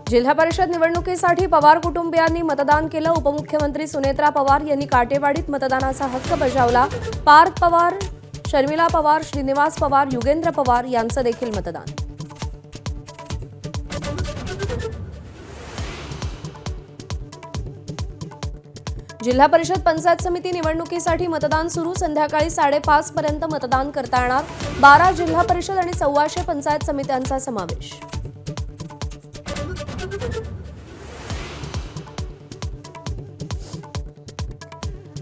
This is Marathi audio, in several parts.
जिल्हा परिषद निवडणुकीसाठी पवार कुटुंबियांनी मतदान केलं। उपमुख्यमंत्री सुनेत्रा पवार यांनी काटेवाडीत मतदानाचा हक्क बजावला। पार्थ पवार, शर्मिला पवार, श्रीनिवास पवार, युगेंद्र पवार यांचं देखील मतदान। जिल्हा परिषद पंचायत समिती निवडणुकीसाठी मतदान सुरू। संध्याकाळी 5:30 पर्यंत मतदान करता येणार। 12 जिल्हा परिषद आणि 1,400 पंचायत समित्यांचा समावेश।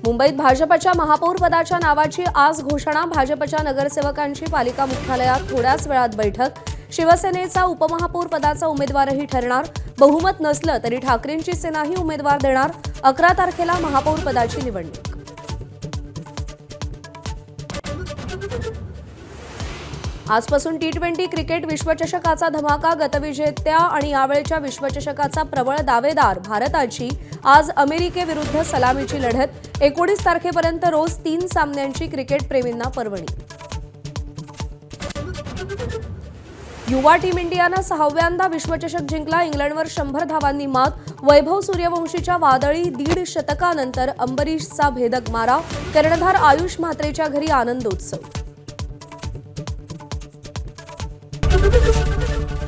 मुंबईत भाजपच्या महापौर पदाच्या नावाची आज घोषणा। भाजपच्या नगरसेवकांची पालिका मुख्यालयात थोड्याच वेळात बैठक। शिवसेनेचा उपमहापौर पदाचा उमेदवारही ठरणार। बहुमत नसलं तरी ठाकरेंची सेनाही उमेदवार देणार। 11 तारखेला महापौर पदाची निवडणूक। आजपासून T20 क्रिकेट विश्वचषकाचा धमाका। गतविजेत्या आणि यावेळच्या विश्वचषकाचा प्रबळ दावेदार भारताची आज अमेरिकेविरुद्ध सलामीची लढत। 19 तारखेपर्यंत रोज 3 सामन्यांची क्रिकेट प्रेमींना पर्वणी। युवा टीम इंडियानं 6व्यांदा विश्वचषक जिंकला। इंग्लंडवर 100 धावांनी मात। वैभव सूर्यवंशीच्या वादळी 1.5 शतकानंतर अंबरीशचा भेदक मारा। कर्णधार आयुष म्हात्रेच्या घरी आनंदोत्सव।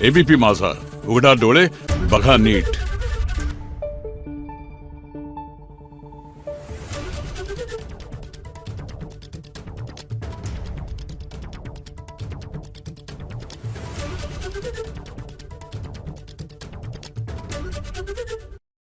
एबीपी माझा, उघडा डोळे बघा नीट।